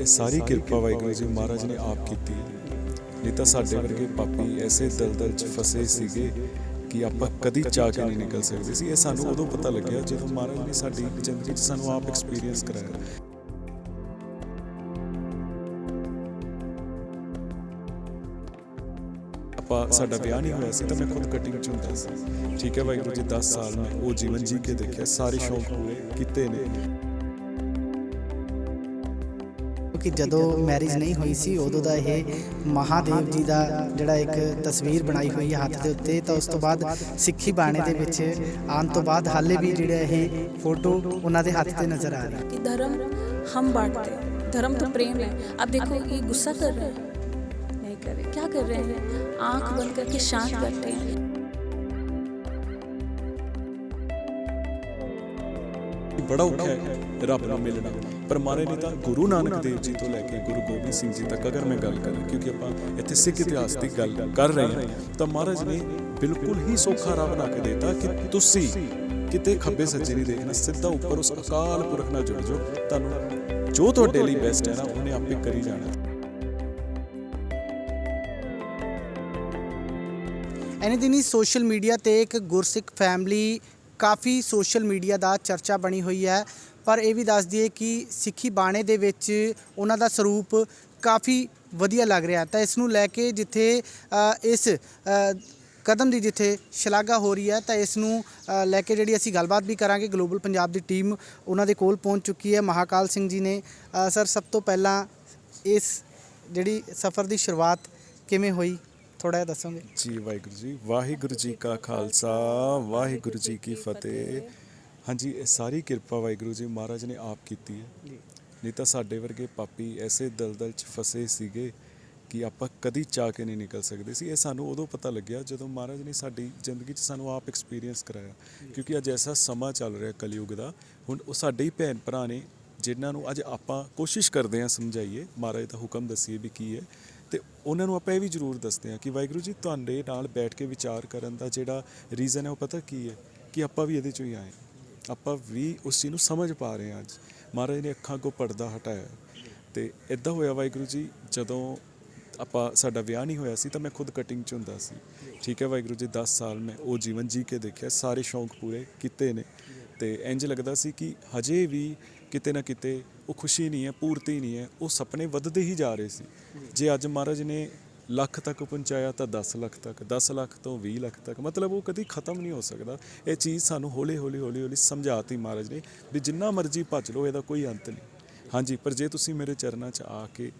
ਇਹ ਸਾਰੀ ਕਿਰਪਾ ਵਾਹਿਗੁਰੂ ਜੀ ਮਹਾਰਾਜ ਨੇ ਆਪ ਕੀਤੀ ਹੈ। ਨਹੀਂ ਤਾਂ ਸਾਡੇ ਵਰਗੇ ਪਾਪੀ ਐਸੇ ਦਲਦਲ 'ਚ ਫਸੇ ਸੀਗੇ ਕਿ ਆਪਾਂ ਕਦੀ ਚਾਹ ਕੇ ਨਹੀਂ ਨਿਕਲ ਸਕਦੇ ਸੀ। ਇਹ ਸਾਨੂੰ ਉਦੋਂ ਪਤਾ ਲੱਗਿਆ ਜਦੋਂ ਮਹਾਰਾਜ ਨੇ ਸਾਡੀ ਜ਼ਿੰਦਗੀ 'ਚ ਸਾਨੂੰ ਆਪ ਐਕਸਪੀਰੀਅੰਸ ਕਰਾਇਆ। ਸਾਡਾ ਵਿਆਹ ਨਹੀਂ ਹੋਇਆ ਸੀ ਤਾਂ ਮੈਂ ਖੁਦ ਕਟਿੰਗ 'ਚ ਹੁੰਦਾ ਸੀ। ਠੀਕ ਹੈ ਵਾਹਿਗੁਰੂ ਜੀ, 10 ਸਾਲ ਮੈਂ ਉਹ ਜੀਵਨ ਜੀ ਕੇ ਦੇਖਿਆ, ਸਾਰੇ ਸ਼ੌਂਕ ਪੂਰੇ ਕੀਤੇ ਨੇ। ਕਿ ਜਦੋਂ ਮੈਰਿਜ ਨਹੀਂ ਹੋਈ ਸੀ ਉਦੋਂ ਦਾ ਇਹ ਮਹਾਦੇਵ ਜੀ ਦਾ ਜਿਹੜਾ ਇੱਕ ਤਸਵੀਰ ਬਣਾਈ ਹੋਈ ਹੈ ਹੱਥ ਦੇ ਉੱਤੇ, ਤਾਂ ਉਸ ਤੋਂ ਬਾਅਦ ਸਿੱਖੀ ਬਾਣੇ ਦੇ ਵਿੱਚ ਆਉਣ ਤੋਂ ਬਾਅਦ ਹਾਲੇ ਵੀ ਜਿਹੜਾ ਇਹ ਫੋਟੋ ਉਹਨਾਂ ਦੇ ਹੱਥ ਤੇ ਨਜ਼ਰ ਆ ਰਹੀ ਹੈ कि धर्म हम बांटते हैं, धर्म तो प्रेम है। अब देखो ये गुस्सा कर रहे हैं, नहीं कर रहे, क्या कर रहे हैं, आंख बंद करके शांत बैठे हैं। बड़ा औखा है रब नाल मिलना, पर महाराज ने तो गुरु नानक देव जी तो लैके गुरु गोबिंद सिंह जी तक अगर मैं गल करा, क्योंकि आप इत्थे सिख इतिहास की गल कर रहे हैं, तो महाराज ने बिल्कुल ही सौखा राह बना के देता कि तुसी किते खब्बे सज्जे नहीं देखना, सीधा उपर उस अकाल पुरख नाल जुड़ जाओ, तुहानूं जो तुहाडे लई बेस्ट है ना उन्हें आपे करी जाना। ਐਨੇ ਦਿਨੀ ਸੋਸ਼ਲ ਮੀਡੀਆ ਤੇ ਇੱਕ ਗੁਰਸਿੱਖ ਫੈਮਿਲੀ ਕਾਫੀ ਸੋਸ਼ਲ ਮੀਡੀਆ ਦਾ ਚਰਚਾ ਬਣੀ ਹੋਈ ਹੈ, ਪਰ ਇਹ ਵੀ ਦੱਸ ਦਈਏ ਕਿ ਸਿੱਖੀ ਬਾਣੇ ਦੇ ਵਿੱਚ ਉਹਨਾਂ ਦਾ ਸਰੂਪ ਕਾਫੀ ਵਧੀਆ ਲੱਗ ਰਿਹਾ। ਤਾਂ ਇਸ ਨੂੰ ਲੈ ਕੇ ਜਿੱਥੇ ਇਸ ਕਦਮ ਦੀ ਜਿੱਥੇ ਸ਼ਲਾਘਾ ਹੋ ਰਹੀ ਹੈ, ਤਾਂ ਇਸ ਨੂੰ ਲੈ ਕੇ ਜਿਹੜੀ ਅਸੀਂ ਗੱਲਬਾਤ ਵੀ ਕਰਾਂਗੇ। ਗਲੋਬਲ ਪੰਜਾਬ ਦੀ ਟੀਮ ਉਹਨਾਂ ਦੇ ਕੋਲ ਪਹੁੰਚ ਚੁੱਕੀ ਹੈ। ਮਹਾਕਾਲ ਸਿੰਘ ਜੀ ਨੇ। ਸਰ, ਸਭ ਤੋਂ ਪਹਿਲਾਂ ਇਸ ਜਿਹੜੀ ਸਫ਼ਰ ਦੀ ਸ਼ੁਰੂਆਤ ਕਿਵੇਂ ਹੋਈ, ਥੋੜ੍ਹਾ ਜਿਹਾ ਦੱਸੋਗੇ? ਜੀ ਵਾਹਿਗੁਰੂ ਜੀ ਕਾ ਖਾਲਸਾ, ਵਾਹਿਗੁਰੂ ਜੀ ਕੀ ਫਤਿਹ। ਹਾਂਜੀ, ਇਹ ਸਾਰੀ ਕਿਰਪਾ ਵਾਹਿਗੁਰੂ ਜੀ ਮਹਾਰਾਜ ਨੇ ਆਪ ਕੀਤੀ ਹੈ। ਨਹੀਂ ਤਾਂ ਸਾਡੇ ਵਰਗੇ ਪਾਪੀ ਐਸੇ ਦਲਦਲ 'ਚ ਫਸੇ ਸੀਗੇ ਕਿ ਆਪਾਂ ਕਦੀ ਚਾਹ ਕੇ ਨਹੀਂ ਨਿਕਲ ਸਕਦੇ ਸੀ। ਇਹ ਸਾਨੂੰ ਉਦੋਂ ਪਤਾ ਲੱਗਿਆ ਜਦੋਂ ਮਹਾਰਾਜ ਨੇ ਸਾਡੀ ਜ਼ਿੰਦਗੀ 'ਚ ਸਾਨੂੰ ਆਪ ਐਕਸਪੀਰੀਅੰਸ ਕਰਾਇਆ। ਕਿਉਂਕਿ ਅੱਜ ਐਸਾ ਸਮਾਂ ਚੱਲ ਰਿਹਾ ਕਲਯੁਗ ਦਾ, ਹੁਣ ਉਹ ਸਾਡੇ ਹੀ ਭੈਣ ਭਰਾ ਨੇ ਜਿਨ੍ਹਾਂ ਨੂੰ ਅੱਜ ਆਪਾਂ ਕੋਸ਼ਿਸ਼ ਕਰਦੇ ਹਾਂ ਸਮਝਾਈਏ, ਮਹਾਰਾਜ ਦਾ ਹੁਕਮ ਦੱਸੀਏ ਵੀ ਕੀ ਹੈ, ਅਤੇ ਉਹਨਾਂ ਨੂੰ ਆਪਾਂ ਇਹ ਵੀ ਜ਼ਰੂਰ ਦੱਸਦੇ ਹਾਂ ਕਿ ਵਾਹਿਗੁਰੂ ਜੀ ਤੁਹਾਡੇ ਨਾਲ ਬੈਠ ਕੇ ਵਿਚਾਰ ਕਰਨ ਦਾ ਜਿਹੜਾ ਰੀਜ਼ਨ ਹੈ ਉਹ ਪਤਾ ਕੀ ਹੈ, ਕਿ ਆਪਾਂ ਵੀ ਇਹਦੇ 'ਚੋਂ ਹੀ ਆਏ, ਆਪਾਂ ਵੀ ਉਸ ਚੀਜ਼ ਨੂੰ ਸਮਝ ਪਾ ਰਹੇ ਹਾਂ। ਅੱਜ ਮਹਾਰਾਜ ਨੇ ਅੱਖਾਂ ਅੱਗੋਂ ਪਰਦਾ ਹਟਾਇਆ। ਅਤੇ ਇੱਦਾਂ ਹੋਇਆ ਵਾਹਿਗੁਰੂ ਜੀ, ਜਦੋਂ ਸਾਡਾ ਵਿਆਹ ਨਹੀਂ ਹੋਇਆ ਸੀ ਤਾਂ ਮੈਂ ਖੁਦ ਕਟਿੰਗ 'ਚ ਹੁੰਦਾ ਸੀ। ਠੀਕ ਹੈ ਵਾਹਿਗੁਰੂ ਜੀ, 10 ਸਾਲ ਮੈਂ ਉਹ ਜੀਵਨ ਜੀ ਕੇ ਦੇਖਿਆ, ਸਾਰੇ ਸ਼ੌਂਕ ਪੂਰੇ ਕੀਤੇ ਨੇ। ਅਤੇ ਇੰਝ ਲੱਗਦਾ ਸੀ ਕਿ ਹਜੇ ਵੀ ਕਿਤੇ ਨਾ ਕਿਤੇ ਉਹ ਖੁਸ਼ੀ ਨਹੀਂ ਹੈ, ਪੂਰਤੀ ਨਹੀਂ ਹੈ, ਉਹ ਸੁਪਨੇ ਵੱਧਦੇ ਹੀ ਜਾ ਰਹੇ ਸੀ। ਜੇ ਅੱਜ ਮਹਾਰਾਜ ਨੇ ਲੱਖ ਤੱਕ ਪਹੁੰਚਾਇਆ ਤਾਂ 10 ਲੱਖ ਤੱਕ, 10 ਲੱਖ ਤੋਂ 20 ਲੱਖ ਤੱਕ, ਮਤਲਬ ਉਹ ਕਦੀ ਖਤਮ ਨਹੀਂ ਹੋ ਸਕਦਾ। ਇਹ ਚੀਜ਼ ਸਾਨੂੰ ਹੌਲੀ ਹੌਲੀ ਸਮਝਾਤੀ ਮਹਾਰਾਜ ਨੇ ਵੀ ਜਿੰਨਾ ਮਰਜ਼ੀ ਭੱਜ ਲਓ, ਇਹਦਾ ਕੋਈ ਅੰਤ ਨਹੀਂ। ਹਾਂਜੀ, ਪਰ ਜੇ ਤੁਸੀਂ ਮੇਰੇ ਚਰਨਾਂ 'ਚ ਆ ਕੇ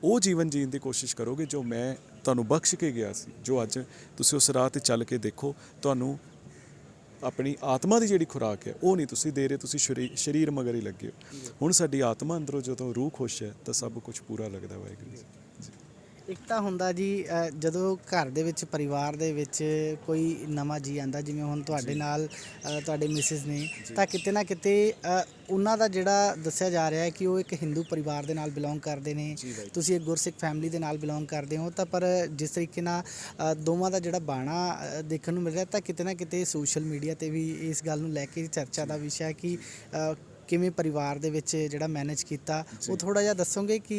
ਉਹ ਜੀਵਨ ਜੀਣ ਦੀ ਕੋਸ਼ਿਸ਼ ਕਰੋਗੇ ਜੋ ਮੈਂ ਤੁਹਾਨੂੰ ਬਖਸ਼ ਕੇ ਗਿਆ ਸੀ, ਜੋ ਅੱਜ ਤੁਸੀਂ ਉਸ ਰਾਹ 'ਤੇ ਚੱਲ ਕੇ ਦੇਖੋ, ਤੁਹਾਨੂੰ ਆਪਣੀ ਆਤਮਾ ਦੀ ਜਿਹੜੀ ਖੁਰਾਕ ਹੈ ਉਹ ਨਹੀਂ ਤੁਸੀਂ ਦੇ ਰਹੇ, ਤੁਸੀਂ ਸਰੀਰ ਮਗਰ ਹੀ ਲੱਗੇ ਹੋ। ਹੁਣ ਸਾਡੀ ਆਤਮਾ ਅੰਦਰੋਂ ਜਦੋਂ ਰੂਹ ਖੁਸ਼ ਹੈ ਤਾਂ ਸਭ ਕੁਝ ਪੂਰਾ ਲੱਗਦਾ ਵਾਹਿਗੁਰੂ ਜੀ। ਇੱਕ ਤਾਂ ਹੁੰਦਾ ਜੀ ਜਦੋਂ ਘਰ ਦੇ ਵਿੱਚ ਪਰਿਵਾਰ ਦੇ ਵਿੱਚ ਕੋਈ ਨਵਾਂ ਜੀ ਆਉਂਦਾ, ਜਿਵੇਂ ਹੁਣ ਤੁਹਾਡੇ ਨਾਲ ਤੁਹਾਡੇ ਮਿਸਿਸ ਨੇ, ਤਾਂ ਕਿਤੇ ਨਾ ਕਿਤੇ ਉਹਨਾਂ ਦਾ ਜਿਹੜਾ ਦੱਸਿਆ ਜਾ ਰਿਹਾ ਹੈ ਕਿ ਉਹ ਇੱਕ ਹਿੰਦੂ ਪਰਿਵਾਰ ਦੇ ਨਾਲ ਬਿਲੋਂਗ ਕਰਦੇ ਨੇ, ਤੁਸੀਂ ਇੱਕ ਗੁਰਸਿੱਖ ਫੈਮਿਲੀ ਦੇ ਨਾਲ ਬਿਲੋਂਗ ਕਰਦੇ ਹੋ, ਤਾਂ ਪਰ ਜਿਸ ਤਰੀਕੇ ਨਾਲ ਦੋਵਾਂ ਦਾ ਜਿਹੜਾ ਬਾਣਾ ਦੇਖਣ ਨੂੰ ਮਿਲ ਰਿਹਾ, ਤਾਂ ਕਿਤੇ ਨਾ ਕਿਤੇ ਸੋਸ਼ਲ ਮੀਡੀਆ 'ਤੇ ਵੀ ਇਸ ਗੱਲ ਨੂੰ ਲੈ ਕੇ ਚਰਚਾ ਦਾ ਵਿਸ਼ਾ ਹੈ ਕਿ ਕਿਵੇਂ ਪਰਿਵਾਰ ਦੇ ਵਿੱਚ ਜਿਹੜਾ ਮੈਨੇਜ ਕੀਤਾ, ਉਹ ਥੋੜ੍ਹਾ ਜਿਹਾ ਦੱਸੋਗੇ ਕਿ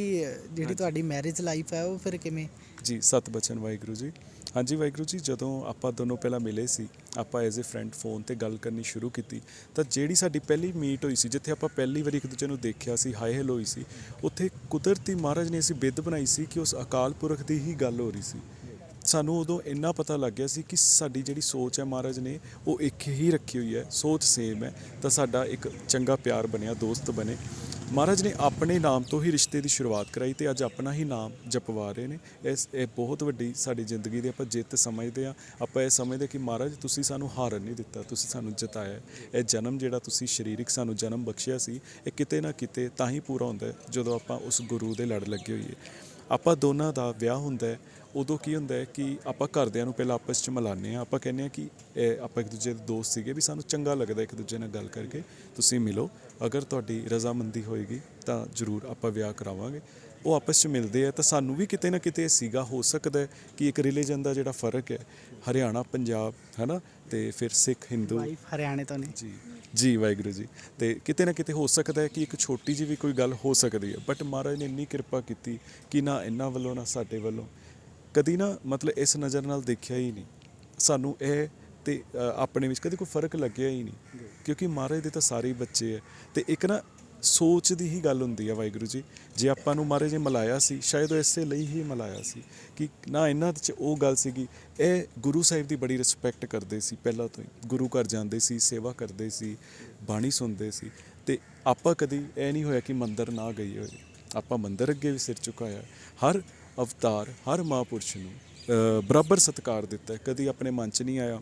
ਜਿਹੜੀ ਤੁਹਾਡੀ ਮੈਰਿਜ ਲਾਈਫ ਹੈ ਉਹ ਫਿਰ ਕਿਵੇਂ? ਜੀ, ਸਤ ਬਚਨ ਵਾਹਿਗੁਰੂ ਜੀ। ਹਾਂਜੀ ਵਾਹਿਗੁਰੂ ਜੀ, ਜਦੋਂ ਆਪਾਂ ਦੋਨੋਂ ਪਹਿਲਾਂ ਮਿਲੇ ਸੀ, ਆਪਾਂ ਐਜ਼ ਏ ਫਰੈਂਡ ਫੋਨ 'ਤੇ ਗੱਲ ਕਰਨੀ ਸ਼ੁਰੂ ਕੀਤੀ, ਤਾਂ ਜਿਹੜੀ ਸਾਡੀ ਪਹਿਲੀ ਮੀਟ ਹੋਈ ਸੀ, ਜਿੱਥੇ ਆਪਾਂ ਪਹਿਲੀ ਵਾਰੀ ਇੱਕ ਦੂਜੇ ਨੂੰ ਦੇਖਿਆ ਸੀ, ਹਾਏ ਹੈਲੋ ਹੋਈ ਸੀ, ਉੱਥੇ ਕੁਦਰਤੀ ਮਹਾਰਾਜ ਨੇ ਅਸੀਂ ਬਿੱਧ ਬਣਾਈ ਸੀ ਕਿ ਉਸ ਅਕਾਲ ਪੁਰਖ ਦੀ ਹੀ ਗੱਲ ਹੋ ਰਹੀ ਸੀ। ਸਾਨੂੰ ਉਦੋਂ ਇੰਨਾ ਪਤਾ ਲੱਗ ਗਿਆ ਸੀ ਕਿ ਸਾਡੀ ਜਿਹੜੀ ਸੋਚ ਹੈ ਮਹਾਰਾਜ ਨੇ ਉਹ ਇੱਕ ਹੀ ਰੱਖੀ ਹੋਈ ਹੈ, ਸੋਚ ਸੇਮ ਹੈ, ਤਾਂ ਸਾਡਾ ਇੱਕ ਚੰਗਾ ਪਿਆਰ ਬਣਿਆ, ਦੋਸਤ ਬਣੇ। ਮਹਾਰਾਜ ਨੇ ਆਪਣੇ ਨਾਮ ਤੋਂ ਹੀ ਰਿਸ਼ਤੇ ਦੀ ਸ਼ੁਰੂਆਤ ਕਰਾਈ ਅਤੇ ਅੱਜ ਆਪਣਾ ਹੀ ਨਾਮ ਜਪਵਾ ਰਹੇ ਨੇ। ਇਹ ਬਹੁਤ ਵੱਡੀ ਸਾਡੀ ਜ਼ਿੰਦਗੀ ਦੀ ਆਪਾਂ ਜਿੱਤ ਸਮਝਦੇ ਹਾਂ। ਆਪਾਂ ਇਹ ਸਮਝਦੇ ਕਿ ਮਹਾਰਾਜ ਤੁਸੀਂ ਸਾਨੂੰ ਹਾਰਨ ਨਹੀਂ ਦਿੱਤਾ, ਤੁਸੀਂ ਸਾਨੂੰ ਜਿਤਾਇਆ। ਇਹ ਜਨਮ ਜਿਹੜਾ ਤੁਸੀਂ ਸਰੀਰਕ ਸਾਨੂੰ ਜਨਮ ਬਖਸ਼ਿਆ ਸੀ, ਇਹ ਕਿਤੇ ਨਾ ਕਿਤੇ ਤਾਂ ਹੀ ਪੂਰਾ ਹੁੰਦਾ ਜਦੋਂ ਆਪਾਂ ਉਸ ਗੁਰੂ ਦੇ ਲੜ ਲੱਗੇ ਹੋਈਏ। ਆਪਾਂ ਦੋਨਾਂ ਦਾ ਵਿਆਹ ਹੁੰਦਾ ਹੈ, ਉਦੋਂ ਕੀ ਹੁੰਦਾ ਹੈ ਕਿ ਆਪਾਂ ਘਰਦਿਆਂ ਨੂੰ ਪਹਿਲਾਂ ਆਪਸ 'ਚ ਮਿਲਾਉਂਦੇ ਹਾਂ। ਆਪਾਂ ਕਹਿੰਦੇ ਹਾਂ ਕਿ ਆਪਾਂ ਇੱਕ ਦੂਜੇ ਦੇ ਦੋਸਤ ਸੀਗੇ, ਵੀ ਸਾਨੂੰ ਚੰਗਾ ਲੱਗਦਾ ਇੱਕ ਦੂਜੇ ਨਾਲ ਗੱਲ ਕਰਕੇ, ਤੁਸੀਂ ਮਿਲੋ, ਅਗਰ ਤੁਹਾਡੀ ਰਜ਼ਾਮੰਦੀ ਹੋਏਗੀ ਤਾਂ ਜ਼ਰੂਰ ਆਪਾਂ ਵਿਆਹ ਕਰਾਵਾਂਗੇ। ਉਹ ਆਪਸ 'ਚ ਮਿਲਦੇ ਆ ਤਾਂ ਸਾਨੂੰ ਵੀ ਕਿਤੇ ਨਾ ਕਿਤੇ ਸੀਗਾ, ਹੋ ਸਕਦਾ ਹੈ ਕਿ ਇੱਕ ਰਿਲੀਜਨ ਦਾ ਜਿਹੜਾ ਫਰਕ ਹੈ, ਹਰਿਆਣਾ ਪੰਜਾਬ ਹੈ ਨਾ, ਤੇ ਫਿਰ ਸਿੱਖ ਹਿੰਦੂ। ਵਾਈਫ ਹਰਿਆਣੇ ਤੋਂ ਨੇ। ਜੀ ਜੀ ਵਾਹਿਗੁਰੂ ਜੀ। ਤੇ ਕਿਤੇ ਨਾ ਕਿਤੇ ਹੋ ਸਕਦਾ ਹੈ ਕਿ ਇੱਕ ਛੋਟੀ ਜਿਹੀ ਵੀ ਕੋਈ ਗੱਲ ਹੋ ਸਕਦੀ ਹੈ, ਬਟ ਮਹਾਰਾਜ ਨੇ ਇੰਨੀ ਕਿਰਪਾ ਕੀਤੀ ਕਿ ਨਾ ਇਹਨਾਂ ਵੱਲੋਂ ਨਾ ਸਾਡੇ ਵੱਲੋਂ ਕਦੀ ਨਾ ਮਤਲਬ ਇਸ ਨਜ਼ਰ ਨਾਲ ਦੇਖਿਆ ਹੀ ਨਹੀਂ ਸਾਨੂੰ ਇਹ, ਤੇ ਆਪਣੇ ਵਿੱਚ ਕਦੇ ਕੋਈ ਫਰਕ ਲੱਗਿਆ ਹੀ ਨਹੀਂ, ਕਿਉਂਕਿ ਮਹਾਰਾਜ ਦੇ ਤਾਂ ਸਾਰੇ ਹੀ ਬੱਚੇ ਹੈ। ਤੇ ਇੱਕ ਨਾ ਸੋਚ ਦੀ ਹੀ ਗੱਲ ਹੁੰਦੀ ਹੈ ਵਾਹਿਗੁਰੂ ਜੀ, ਜੇ ਆਪਾਂ ਨੂੰ ਮਹਾਰਾਜ ਨੇ ਮਿਲਾਇਆ ਸੀ, ਸ਼ਾਇਦ ਉਹ ਇਸੇ ਲਈ ਹੀ ਮਿਲਾਇਆ ਸੀ ਕਿ ਨਾ ਇਹਨਾਂ 'ਚ ਉਹ ਗੱਲ ਸੀਗੀ, ਇਹ ਗੁਰੂ ਸਾਹਿਬ ਦੀ ਬੜੀ ਰਿਸਪੈਕਟ ਕਰਦੇ ਸੀ ਪਹਿਲਾਂ ਤੋਂ ਹੀ, ਗੁਰੂ ਘਰ ਜਾਂਦੇ ਸੀ, ਸੇਵਾ ਕਰਦੇ ਸੀ, ਬਾਣੀ ਸੁਣਦੇ ਸੀ। ਤੇ ਆਪਾਂ ਕਦੀ ਇਹ ਨਹੀਂ ਹੋਇਆ ਕਿ ਮੰਦਿਰ ਨਾ ਗਏ ਹੋਏ, ਆਪਾਂ ਮੰਦਿਰ ਅੱਗੇ ਵੀ ਸਿਰ ਝੁਕਾਇਆ, ਹਰ ਅਵਤਾਰ ਹਰ ਮਹਾਂਪੁਰਸ਼ ਨੂੰ ਬਰਾਬਰ ਸਤਿਕਾਰ ਦਿੱਤਾ ਹੈ। ਕਦੀ ਆਪਣੇ ਮਨ 'ਚ ਨਹੀਂ ਆਇਆ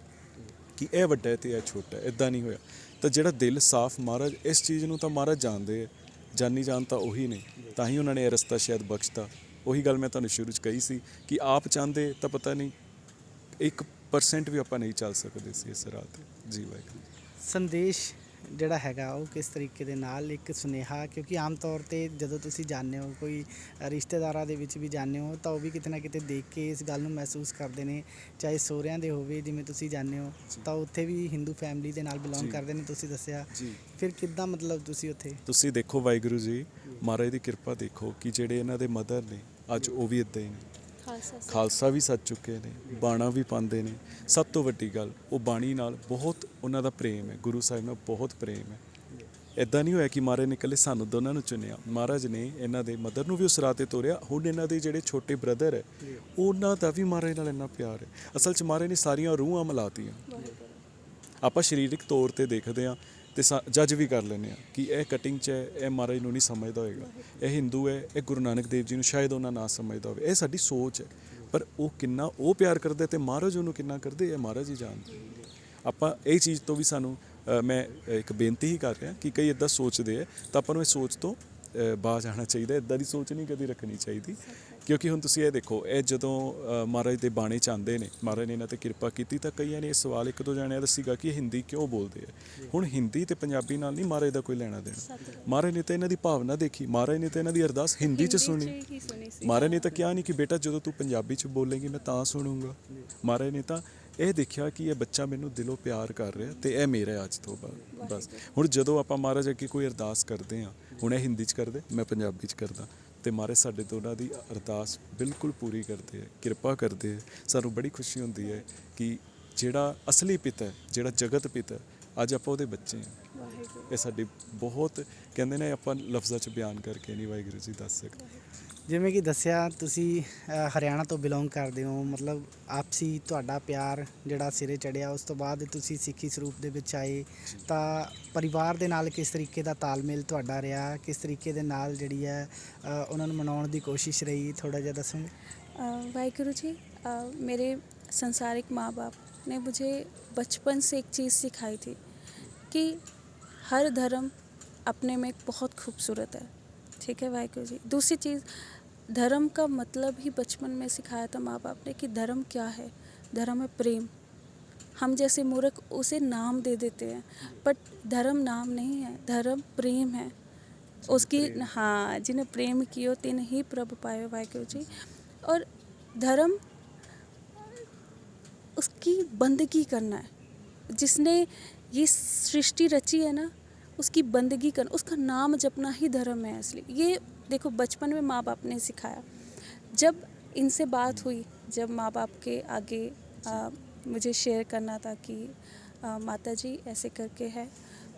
ਕਿ ਇਹ ਵੱਡਾ ਹੈ ਤੇ ਇਹ ਛੋਟਾ ਹੈ, ਇਦਾਂ ਨਹੀਂ ਹੋਇਆ। ਤਾਂ ਜਿਹੜਾ ਦਿਲ ਸਾਫ਼, ਮਹਾਰਾਜ ਇਸ ਚੀਜ਼ ਨੂੰ ਤਾਂ ਮਹਾਰਾਜ ਜਾਣਦੇ ਹੈ, ਜਾਨੀ ਜਾਨ ਤਾਂ ਉਹੀ ਨੇ, ਤਾਂ ਹੀ ਉਹਨਾਂ ਨੇ ਇਹ ਰਸਤਾ ਸ਼ਾਇਦ ਬਖਸ਼ਤਾ। ਉਹੀ ਗੱਲ ਮੈਂ ਤੁਹਾਨੂੰ ਸ਼ੁਰੂ 'ਚ ਕਹੀ ਸੀ ਕਿ ਆਪ ਚਾਹੁੰਦੇ ਤਾਂ ਪਤਾ ਨਹੀਂ 1% ਵੀ ਆਪਾਂ ਨਹੀਂ ਚੱਲ ਸਕਦੇ ਸੀ ਇਸ ਰਾਹ 'ਤੇ। ਜੀ ਵਾਹਿਗੁਰੂ। ਸੰਦੇਸ਼ ਜਿਹੜਾ ਹੈਗਾ ਉਹ ਕਿਸ ਤਰੀਕੇ ਦੇ ਨਾਲ, ਇੱਕ ਸੁਨੇਹਾ, ਕਿਉਂਕਿ ਆਮ ਤੌਰ ਤੇ ਜਦੋਂ ਤੁਸੀਂ ਜਾਂਦੇ ਹੋ ਕੋਈ ਰਿਸ਼ਤੇਦਾਰਾਂ ਦੇ ਵਿੱਚ ਵੀ ਜਾਂਦੇ ਹੋ ਤਾਂ ਉਹ ਵੀ ਕਿਤੇ ਨਾ ਕਿਤੇ ਦੇਖ ਕੇ ਇਸ ਗੱਲ ਨੂੰ ਮਹਿਸੂਸ ਕਰਦੇ ਨੇ, ਚਾਹੇ ਸਹੁਰਿਆਂ ਦੇ ਹੋਵੇ ਜਿਵੇਂ ਤੁਸੀਂ ਜਾਂਦੇ ਹੋ ਤਾਂ ਉੱਥੇ ਵੀ ਹਿੰਦੂ ਫੈਮਿਲੀ ਦੇ ਨਾਲ ਬਿਲੋਂਗ ਜੀ। ਕਰਦੇ ਨੇ ਤੁਸੀਂ ਦੱਸਿਆ, ਜੀ ਫਿਰ ਕਿੱਦਾਂ ਮਤਲਬ ਤੁਸੀਂ ਉੱਥੇ ਤੁਸੀਂ ਦੇਖੋ ਵਾਹਿਗੁਰੂ ਜੀ, ਮਹਾਰਾਜ ਦੀ ਕਿਰਪਾ ਦੇਖੋ ਕਿ ਜਿਹੜੇ ਇਹਨਾਂ ਦੇ ਮਦਰ ਨੇ ਅੱਜ ਉਹ ਵੀ ਇੱਦਾਂ ਹੀ ਨੇ, ਖਾਲਸਾ ਵੀ ਸੱਜ ਚੁੱਕੇ ਨੇ, ਬਾਣਾ ਵੀ ਪਾਉਂਦੇ ਨੇ। ਸਭ ਤੋਂ ਵੱਡੀ ਗੱਲ, ਉਹ ਬਾਣੀ ਨਾਲ ਬਹੁਤ ਉਹਨਾਂ ਦਾ ਪ੍ਰੇਮ ਹੈ, ਗੁਰੂ ਸਾਹਿਬ ਨਾਲ ਬਹੁਤ ਪ੍ਰੇਮ ਹੈ। ਇੱਦਾਂ ਨਹੀਂ ਹੋਇਆ ਕਿ ਮਹਾਰਾਜ ਨੇ ਇਕੱਲੇ ਸਾਨੂੰ ਦੋਨਾਂ ਨੂੰ ਚੁਣਿਆ, ਮਹਾਰਾਜ ਨੇ ਇਹਨਾਂ ਦੇ ਮਦਰ ਨੂੰ ਵੀ ਉਸ ਰਾਹ 'ਤੇ ਤੋਰਿਆ। ਹੁਣ ਇਹਨਾਂ ਦੇ ਜਿਹੜੇ ਛੋਟੇ ਬ੍ਰਦਰ ਹੈ ਉਹਨਾਂ ਦਾ ਵੀ ਮਹਾਰਾਜ ਨਾਲ ਇੰਨਾ ਪਿਆਰ ਹੈ। ਅਸਲ 'ਚ ਮਹਾਰਾਜ ਨੇ ਸਾਰੀਆਂ ਰੂਹਾਂ ਮਿਲਾਤੀਆਂ। ਆਪਾਂ ਸਰੀਰਕ ਤੌਰ 'ਤੇ ਦੇਖਦੇ ਹਾਂ ਤੇ ਜੱਜ ਵੀ ਕਰ ਲੈਂਦੇ ਹਾਂ ਕਿ ਇਹ ਕਟਿੰਗ 'ਚ ਹੈ, ਇਹ ਮਹਾਰਾਜ ਨੂੰ ਨਹੀਂ ਸਮਝਦਾ ਹੋਏਗਾ, ਇਹ ਹਿੰਦੂ ਹੈ, ਇਹ ਗੁਰੂ ਨਾਨਕ ਦੇਵ ਜੀ ਨੂੰ ਸ਼ਾਇਦ ਉਹਨਾਂ ਨਾ ਸਮਝਦਾ ਹੋਵੇ। ਇਹ ਸਾਡੀ ਸੋਚ ਹੈ, ਪਰ ਉਹ ਕਿੰਨਾ ਉਹ ਪਿਆਰ ਕਰਦੇ ਤੇ ਮਹਾਰਾਜ ਉਹਨੂੰ ਕਿੰਨਾ ਕਰਦੇ, ਇਹ ਮਹਾਰਾਜ ਹੀ ਜਾਣਦੇ। ਆਪਾਂ ਇਹ ਚੀਜ਼ ਤੋਂ ਵੀ ਸਾਨੂੰ ਮੈਂ ਇੱਕ ਬੇਨਤੀ ਹੀ ਕਰ ਰਿਹਾ ਕਿ ਕਈ ਇੱਦਾਂ ਸੋਚਦੇ ਹੈ ਤਾਂ ਆਪਾਂ ਨੂੰ ਇਹ ਸੋਚ ਤੋਂ ਬਾਹਰ ਆਉਣਾ ਚਾਹੀਦਾ। ਇੱਦਾਂ ਦੀ ਸੋਚ ਨਹੀਂ ਕਦੀ ਰੱਖਣੀ ਚਾਹੀਦੀ, ਕਿਉਂਕਿ ਹੁਣ ਤੁਸੀਂ ਇਹ ਦੇਖੋ, ਇਹ ਜਦੋਂ ਮਹਾਰਾਜ ਦੇ ਬਾਣੇ 'ਚ ਆਉਂਦੇ ਨੇ, ਮਹਾਰਾਜ ਨੇ ਇਹਨਾਂ 'ਤੇ ਕਿਰਪਾ ਕੀਤੀ ਤਾਂ ਕਈਆਂ ਨੇ ਇਹ ਸਵਾਲ, ਇੱਕ ਦੋ ਜਣਿਆਂ ਦਾ ਸੀਗਾ ਕਿ ਇਹ ਹਿੰਦੀ ਕਿਉਂ ਬੋਲਦੇ ਆ। ਹੁਣ ਹਿੰਦੀ ਤੇ ਪੰਜਾਬੀ ਨਾਲ ਨਹੀਂ ਮਹਾਰਾਜ ਦਾ ਕੋਈ ਲੈਣਾ ਦੇਣਾ। ਮਹਾਰਾਜ ਨੇ ਤਾਂ ਇਹਨਾਂ ਦੀ ਭਾਵਨਾ ਦੇਖੀ, ਮਹਾਰਾਜ ਨੇ ਤਾਂ ਇਹਨਾਂ ਦੀ ਅਰਦਾਸ ਹਿੰਦੀ 'ਚ ਸੁਣੀ। ਮਹਾਰਾਜ ਨੇ ਤਾਂ ਕਿਹਾ ਨਹੀਂ ਕਿ ਬੇਟਾ ਜਦੋਂ ਤੂੰ ਪੰਜਾਬੀ 'ਚ ਬੋਲੇਂਗੀ ਮੈਂ ਤਾਂ ਸੁਣੂੰਗਾ। ਮਹਾਰਾਜ ਨੇ ਤਾਂ ਇਹ ਦੇਖਿਆ ਕਿ ਇਹ ਬੱਚਾ ਮੈਨੂੰ ਦਿਲੋਂ ਪਿਆਰ ਕਰ ਰਿਹਾ ਤੇ ਇਹ ਮੇਰਾ ਅੱਜ ਤੋਂ ਬਾਅਦ ਬਸ। ਹੁਣ ਜਦੋਂ ਆਪਾਂ ਮਹਾਰਾਜ ਅੱਗੇ ਕੋਈ ਅਰਦਾਸ ਕਰਦੇ ਹਾਂ, ਹੁਣ ਇਹ ਹਿੰਦੀ 'ਚ ਕਰਦੇ, ਮੈਂ ਪੰਜਾਬੀ 'ਚ ਕਰਦਾ, ਤੇ ਮਹਾਰਾਜ ਸਾਡੇ ਦੋਨਾਂ ਦੀ ਅਰਦਾਸ ਬਿਲਕੁਲ ਪੂਰੀ ਕਰਦੇ ਹੈ, ਕਿਰਪਾ ਕਰਦੇ ਹੈ। ਸਾਨੂੰ ਬੜੀ ਖੁਸ਼ੀ ਹੁੰਦੀ ਹੈ ਕਿ ਜਿਹੜਾ ਅਸਲੀ ਪਿਤਾ ਹੈ, ਜਿਹੜਾ ਜਗਤ ਪਿਤਾ, ਅੱਜ ਆਪਾਂ ਉਹਦੇ ਬੱਚੇ ਹਾਂ। ਇਹ ਸਾਡੀ ਬਹੁਤ, ਕਹਿੰਦੇ ਨੇ ਆਪਾਂ ਲਫ਼ਜ਼ਾਂ 'ਚ ਬਿਆਨ ਕਰਕੇ ਨਹੀਂ ਵਾਹਿਗੁਰੂ ਜੀ ਦੱਸ ਸਕਦੇ। ਜਿਵੇਂ ਕਿ ਦੱਸਿਆ ਤੁਸੀਂ ਹਰਿਆਣਾ ਤੋਂ ਬਿਲੋਂਗ ਕਰਦੇ ਹੋ, ਮਤਲਬ ਆਪਸੀ ਤੁਹਾਡਾ ਪਿਆਰ ਜਿਹੜਾ ਸਿਰੇ ਚੜਿਆ, ਉਸ ਤੋਂ ਬਾਅਦ ਤੁਸੀਂ ਸਿੱਖੀ ਸਰੂਪ ਦੇ ਵਿੱਚ ਆਏ ਤਾਂ ਪਰਿਵਾਰ ਦੇ ਨਾਲ ਕਿਸ ਤਰੀਕੇ ਦਾ ਤਾਲਮੇਲ ਤੁਹਾਡਾ ਰਿਹਾ, ਕਿਸ ਤਰੀਕੇ ਦੇ ਨਾਲ ਜਿਹੜੀ ਹੈ ਉਹਨਾਂ ਨੂੰ ਮਨਾਉਣ ਦੀ ਕੋਸ਼ਿਸ਼ ਰਹੀ, ਥੋੜਾ ਜਿਹਾ ਦੱਸੋਗੇ? वाहिगुरु जी, मेरे संसारिक माँ बाप ने मुझे बचपन से एक चीज़ सिखाई थी कि हर धर्म अपने में बहुत खूबसूरत है। ठीक है वाहिगुरु जी। दूसरी चीज़, धर्म का मतलब ही बचपन में सिखाया था माँ बाप ने कि धर्म क्या है। धर्म है प्रेम। हम जैसे मूर्ख उसे नाम दे देते हैं, बट धर्म नाम नहीं है, धर्म प्रेम है। उसकी हाँ, जिन्हें प्रेम कियो तिन ही प्रभु पायो वाहिगुरु जी। और धर्म उसकी बंदगी करना है। जिसने ये सृष्टि रची है ना, उसकी बंदगी करना, उसका नाम जपना ही धर्म है असली। ये देखो बचपन में माँ बाप ने सिखाया। जब इनसे बात हुई, जब माँ बाप के आगे मुझे शेयर करना था कि माता जी ऐसे करके है,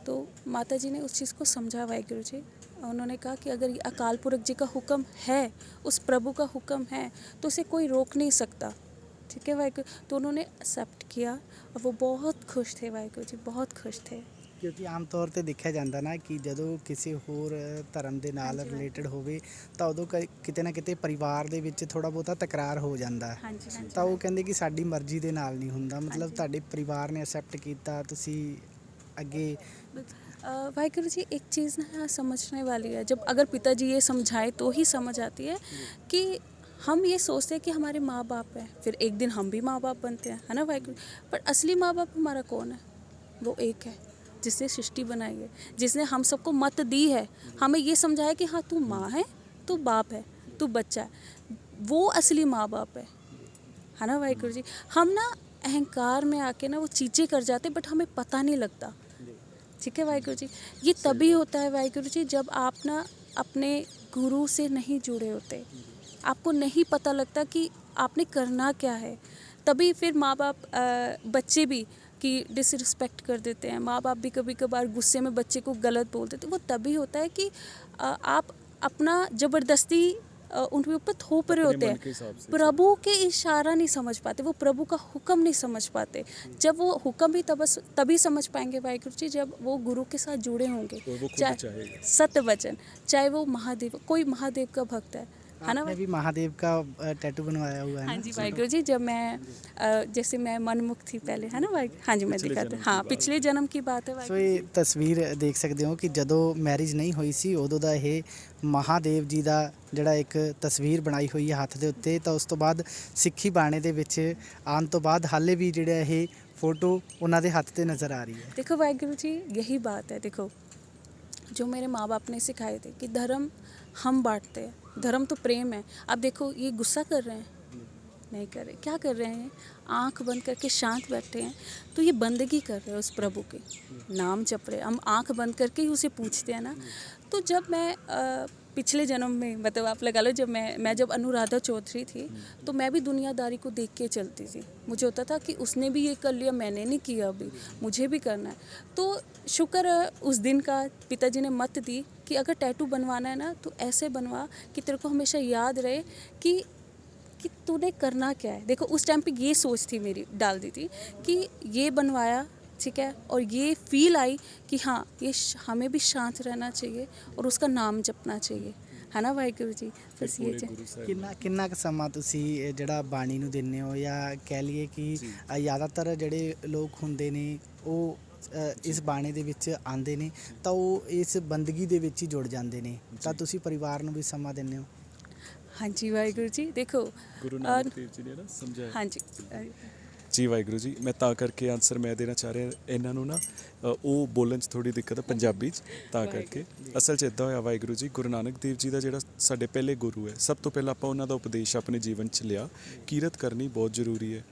तो माता जी ने उस चीज़ को समझा वाहिगुरु जी। उन्होंने कहा कि अगर ये अकाल पुरख जी का हुक्म है, उस प्रभु का हुक्म है, तो उसे कोई रोक नहीं सकता। ठीक है वाहिगुरु। तो उन्होंने एक्सेप्ट किया और वो बहुत खुश थे वाहिगुरु जी, बहुत खुश थे। ਕਿਉਂਕਿ ਆਮ ਤੌਰ ਤੇ ਦੇਖਿਆ ਜਾਂਦਾ ਨਾ ਕਿ ਜਦੋਂ ਕਿਸੇ ਹੋਰ ਧਰਮ ਦੇ ਨਾਲ ਰਿਲੇਟਡ ਹੋਵੇ ਤਾਂ ਉਦੋਂ ਕਿਤੇ ਨਾ ਕਿਤੇ ਪਰਿਵਾਰ ਦੇ ਵਿੱਚ ਥੋੜਾ ਬਹੁਤਾ ਤਕਰਾਰ ਹੋ ਜਾਂਦਾ ਹੈ। ਤਾਂ ਉਹ ਕਹਿੰਦੇ ਕਿ ਸਾਡੀ ਮਰਜ਼ੀ ਦੇ ਨਾਲ ਨਹੀਂ ਹੁੰਦਾ, ਮਤਲਬ ਤੁਹਾਡੇ ਪਰਿਵਾਰ ਨੇ ਐਕਸੈਪਟ ਕੀਤਾ, ਤੁਸੀਂ ਅੱਗੇ। वाहिगुरु जी, एक चीज़ ना यहाँ समझने वाली है। जब अगर पिताजी ये समझाए तो ही समझ आती है कि हम ये सोचते हैं कि हमारे माँ बाप हैं, फिर एक दिन हम भी माँ बाप बनते हैं, है ना वाहिगुरु। पर असली माँ बाप हमारा कौन है? वो एक है जिसने सृष्टि बनाई है, जिसने हम सबको मत दी है, हमें ये समझाया कि हाँ तू माँ है, तू बाप है, तू बच्चा है, वो असली माँ बाप है ना वाहिगुरु जी। हम ना अहंकार में आके ना वो चीज़ें कर जाते बट हमें पता नहीं लगता। ठीक है वाहिगुरु जी, ये तभी होता है वाहिगुरु जी जब आप ना अपने गुरु से नहीं जुड़े होते, आपको नहीं पता लगता कि आपने करना क्या है। तभी फिर माँ बाप बच्चे भी कि डिसरिस्पेक्ट कर देते हैं, माँ बाप भी कभी कभार गुस्से में बच्चे को गलत बोल देते हैं। वो तभी होता है कि आप अपना ज़बरदस्ती उनके ऊपर थोप रहे अपने होते मन हैं, के हिसाब से प्रभु के इशारा नहीं समझ पाते, वो प्रभु का हुक्म नहीं समझ पाते। जब वो हुक्म भी तभी समझ पाएंगे वाहिगुरु जी जब वो गुरु के साथ जुड़े होंगे। और वो खुद चाहे चाहेगा। सत्य वचन, चाहे वो महादेव, कोई महादेव का भक्त है ना। आपने भी महादेव का टैटू बनवाया हुआ है हाँ ना? जी वाहिगुरु जी, जब मैं जैसे मैं मनमुख थी पहले, है ना वाहिगुरु। हाँ जी, मैं पिछले दिखाती जन्म हाँ, की पिछले जन्म की बात है ਸੋ वाहिगुरु। ਇਹ ਤਸਵੀਰ ਦੇਖ ਸਕਦੇ ਹੋ ਕਿ ਜਦੋਂ ਮੈਰਿਜ ਨਹੀਂ ਹੋਈ ਸੀ ਉਦੋਂ ਦਾ ਇਹ ਮਹਾਦੇਵ ਜੀ ਦਾ ਜਿਹੜਾ ਇੱਕ ਤਸਵੀਰ ਬਣਾਈ ਹੋਈ ਹੈ ਹੱਥ ਦੇ ਉੱਤੇ। ਤਾਂ ਉਸ ਤੋਂ ਬਾਅਦ ਸਿੱਖੀ ਬਾਣੇ ਦੇ ਵਿੱਚ ਆਉਣ ਤੋਂ ਬਾਅਦ ਹਾਲੇ ਵੀ ਜਿਹੜਾ ਇਹ ਫੋਟੋ ਉਹਨਾਂ ਦੇ ਹੱਥ ਤੇ ਨਜ਼ਰ ਆ ਰਹੀ ਹੈ। देखो वाहिगुरु जी, यही बात है। देखो, जो मेरे माँ बाप ने सिखाए थे कि धर्म हम बांटते हैं, धर्म तो प्रेम है। अब देखो, ये गुस्सा कर रहे हैं, नहीं कर रहे, क्या कर रहे हैं, आंख बंद करके शांत बैठे हैं, तो ये बंदगी कर रहे हैं उस प्रभु की, नाम जप रहे हैं। हम आंख बंद करके ही उसे पूछते हैं ना। तो जब मैं पिछले जन्म में, मतलब आप लगा लो, जब मैं जब अनुराधा चौधरी थी तो मैं भी दुनियादारी को देख के चलती थी। मुझे होता था कि उसने भी ये कर लिया, मैंने नहीं किया, अभी मुझे भी करना है। तो शुक्र है उस दिन का, पिताजी ने मत दी कि अगर टैटू बनवाना है ना तो ऐसे बनवा कि तेरे को हमेशा याद रहे कि तूने करना क्या है। देखो, उस टाइम पे ये सोच थी मेरी, डाल दी थी कि ये बनवाया, ठीक है, और ये फील आई कि हाँ, ये हमें भी शांत रहना चाहिए और उसका नाम जपना चाहिए, है ना वाहिगुरु जी। बस ये ਪੂਰੇ ਗੁਰੂ ਸਾਹਿਬ ਕਿੰਨਾ ਕੁ ਸਮਾਂ ਤੁਸੀਂ ਇਹ ਜਿਹੜਾ ਬਾਣੀ ਨੂੰ ਦਿੰਦੇ ਹੋ, ਜਾਂ ਕਹਿ ਲਈਏ ਕਿ ਜ਼ਿਆਦਾਤਰ ਜਿਹੜੇ ਲੋਕ ਹੁੰਦੇ ਨੇ ਉਹ ਇਸ ਬਾਣੇ ਦੇ ਵਿੱਚ ਆਉਂਦੇ ਨੇ ਤਾਂ ਉਹ ਇਸ ਬੰਦਗੀ ਦੇ ਵਿੱਚ ਹੀ ਜੁੜ ਜਾਂਦੇ ਨੇ, ਤਾਂ ਤੁਸੀਂ ਪਰਿਵਾਰ ਨੂੰ ਵੀ ਸਮਾਂ ਦਿੰਦੇ ਹੋ? हाँ जी वाहिगुरु जी। देखो, ਗੁਰੂ ਨਾਨਕ ਦੇਵ ਜੀ ਨੇ ਨਾ ਸਮਝਾਇਆ। हाँ जी, ਜੀ ਵਾਹਿਗੁਰੂ ਜੀ, ਮੈਂ ਤਾਂ ਕਰਕੇ ਆਨਸਰ ਮੈਂ ਦੇਣਾ ਚਾਹ ਰਿਹਾ ਇਹਨਾਂ ਨੂੰ ਨਾ, ਉਹ ਬੋਲਣ 'ਚ ਥੋੜੀ ਦਿੱਕਤ ਹੈ ਪੰਜਾਬੀ 'ਚ, ਤਾਂ ਕਰਕੇ ਅਸਲ 'ਚ ਇੱਦਾਂ ਹੋਇਆ ਵਾਹਿਗੁਰੂ ਜੀ, ਗੁਰੂ ਨਾਨਕ ਦੇਵ ਜੀ ਦਾ ਜਿਹੜਾ ਸਾਡੇ ਪਹਿਲੇ ਗੁਰੂ ਹੈ, ਸਭ ਤੋਂ ਪਹਿਲਾਂ ਆਪਾਂ ਉਹਨਾਂ ਦਾ ਉਪਦੇਸ਼ ਆਪਣੇ ਜੀਵਨ 'ਚ ਲਿਆ। ਕੀਰਤ ਕਰਨੀ ਬਹੁਤ ਜ਼ਰੂਰੀ ਹੈ,